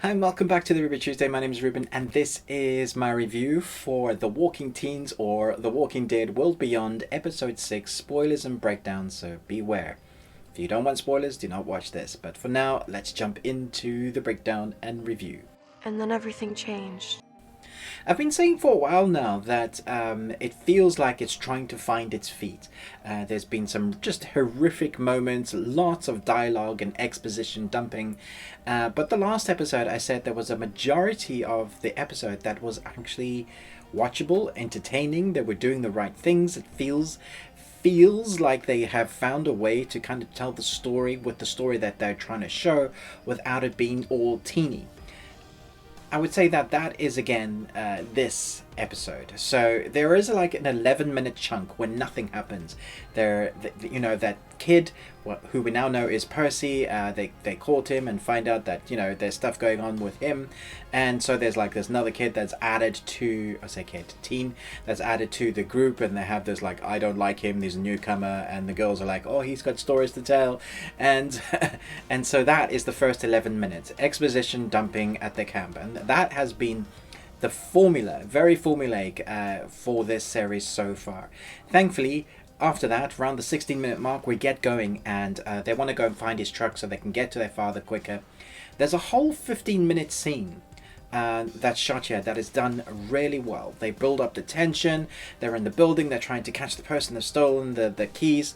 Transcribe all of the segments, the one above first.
Hi and welcome back to the Ruby Tuesday. My name is Ruben and this is my review for The Walking Teens or The Walking Dead World Beyond Episode 6 spoilers and breakdowns, so beware. If you don't want spoilers, do not watch this. But for now, let's jump into the breakdown and review. And then everything changed. I've been saying for a while now that it feels like it's trying to find its feet. There's been some just horrific moments, lots of dialogue and exposition dumping. But the last episode, I said there was a majority of the episode that was actually watchable, entertaining. They were doing the right things. It feels like they have found a way to kind of tell the story with the story that they're trying to show without it being all teeny. I would say that is again this episode. So there is like an 11-minute chunk when nothing happens. That kid who we now know is Percy. They caught him and find out that there's stuff going on with him, and so there's another kid that's added to teen that's added to the group, and they have this I don't like him. He's a newcomer, and the girls are like, oh, he's got stories to tell, and and so that is the first 11 minutes exposition dumping at the camp, and that has been the formula, very formulaic for this series so far. Thankfully, after that, around the 16-minute mark, we get going, and they want to go and find his truck so they can get to their father quicker. There's a whole 15-minute scene that's shot here that is done really well. They build up the tension. They're in the building. They're trying to catch the person that's stolen the keys.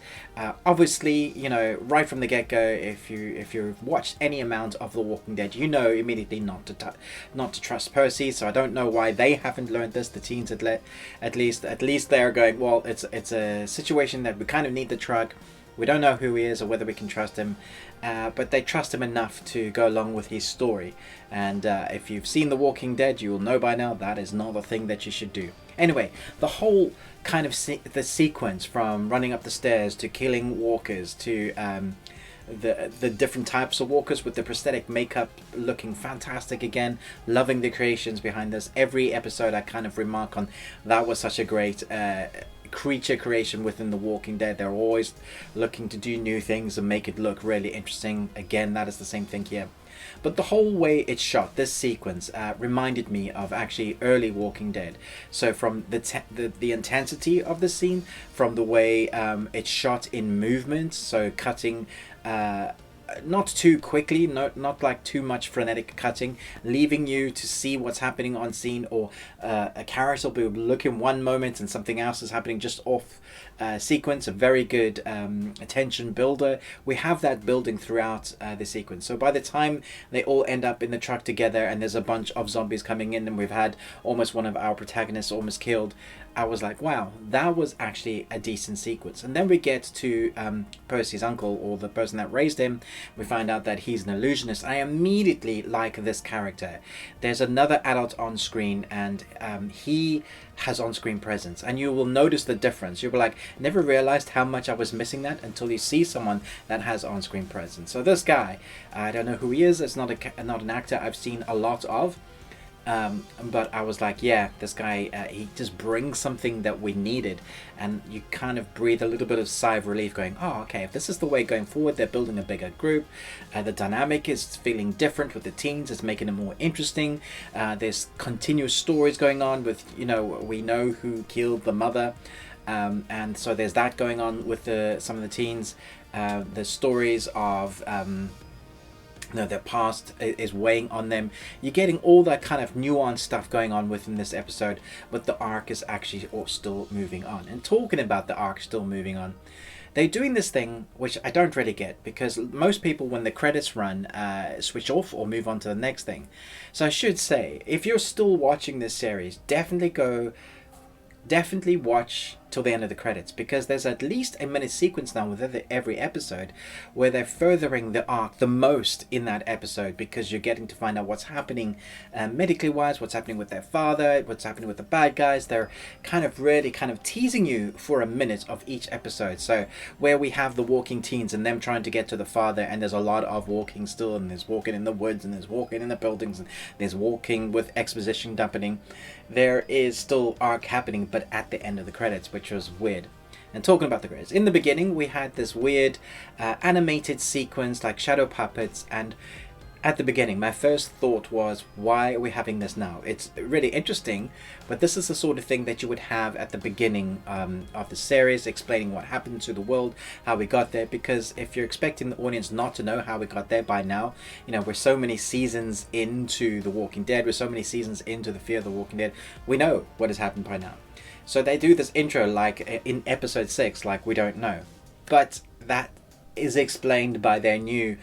Obviously, right from the get-go, if you've watched any amount of The Walking Dead, you know immediately not to trust Percy. So I don't know why they haven't learned this. The teens at least they're going, well, it's a situation that we kind of need the truck. We don't know who he is or whether we can trust him, but they trust him enough to go along with his story. And if you've seen The Walking Dead, you will know by now that is not a thing that you should do. Anyway, the whole kind of the sequence from running up the stairs to killing walkers to the different types of walkers with the prosthetic makeup looking fantastic again. Loving the creations behind this. Every episode I kind of remark on that was such a great creature creation within The Walking Dead. They're always looking to do new things and make it look really interesting. Again, that is the same thing here. But the whole way it's shot, this sequence reminded me of actually early Walking Dead. So from the intensity of the scene, from the way it's shot in movement, so cutting not too quickly, not like too much frenetic cutting, leaving you to see what's happening on scene, or a character will look in one moment and something else is happening just off sequence. A very good attention builder. We have that building throughout the sequence. So by the time they all end up in the truck together and there's a bunch of zombies coming in and we've had almost one of our protagonists almost killed, I was like, wow, that was actually a decent sequence. And then we get to Percy's uncle, or the person that raised him. We find out that he's an illusionist. I immediately like this character. There's another adult on screen, and he has on-screen presence, and you will notice the difference. You'll be like, never realized how much I was missing that until you see someone that has on-screen presence. So this guy, I don't know who he is. It's not an actor I've seen a lot of. But I was like, yeah, this guy, he just brings something that we needed, and you kind of breathe a little bit of sigh of relief going, oh, okay, if this is the way going forward, they're building a bigger group, the dynamic is feeling different with the teens, it's making it more interesting, there's continuous stories going on with, we know who killed the mother, and so there's that going on with some of the teens, the stories of their past is weighing on them. You're getting all that kind of nuanced stuff going on within this episode, but the arc is actually still moving on. And talking about the arc still moving on, they're doing this thing which I don't really get, because most people, when the credits run, switch off or move on to the next thing. So I should say, if you're still watching this series, definitely watch till the end of the credits, because there's at least a minute sequence now with every episode where they're furthering the arc the most in that episode, because you're getting to find out what's happening medically wise, what's happening with their father, what's happening with the bad guys. They're kind of really kind of teasing you for a minute of each episode. So where we have the walking teens and them trying to get to the father, and there's a lot of walking still, and there's walking in the woods, and there's walking in the buildings, and there's walking with exposition dumping, there is still arc happening, but at the end of the credits, which was weird. And talking about the credits, in the beginning we had this weird animated sequence like shadow puppets, and At the beginning, my first thought was, why are we having this now? It's really interesting, but this is the sort of thing that you would have at the beginning of the series, explaining what happened to the world, how we got there. Because if you're expecting the audience not to know how we got there by now, you know, we're so many seasons into The Walking Dead, we're so many seasons into the Fear of the Walking Dead, we know what has happened by now. So they do this intro like in episode 6, like we don't know. But that is explained by their new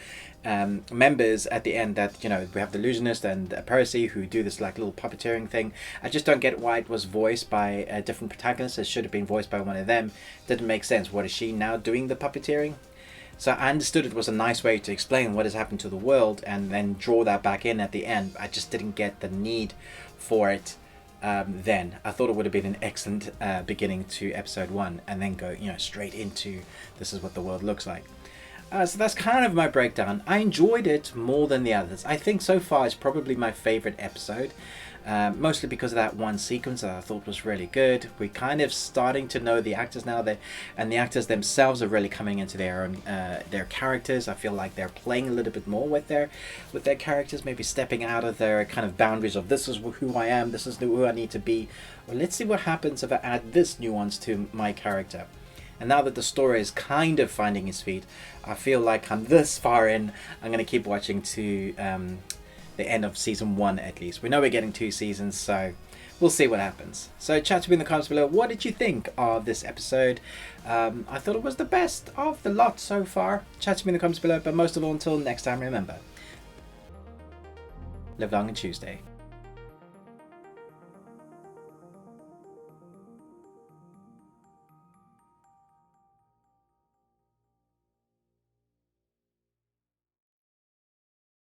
members at the end, that, you know, we have the illusionist and Percy who do this like little puppeteering thing. I just don't get why it was voiced by a different protagonist. It should have been voiced by one of them. Didn't make sense. What is she now doing the puppeteering? So I understood it was a nice way to explain what has happened to the world and then draw that back in at the end. I just didn't get the need for it then. I thought it would have been an excellent beginning to episode 1 and then go, you know, straight into this is what the world looks like. So that's kind of my breakdown. I enjoyed it more than the others. I think so far it's probably my favorite episode, mostly because of that one sequence that I thought was really good. We're kind of starting to know the actors now, and the actors themselves are really coming into their own their characters. I feel like they're playing a little bit more with their characters, maybe stepping out of their kind of boundaries of this is who I am, this is who I need to be. Well, let's see what happens if I add this nuance to my character. And now that the story is kind of finding its feet, I feel like I'm this far in, I'm going to keep watching to the end of season 1 at least. We know we're getting 2 seasons, so we'll see what happens. So chat to me in the comments below. What did you think of this episode? I thought it was the best of the lot so far. Chat to me in the comments below, but most of all, until next time, remember, live long and Tuesday.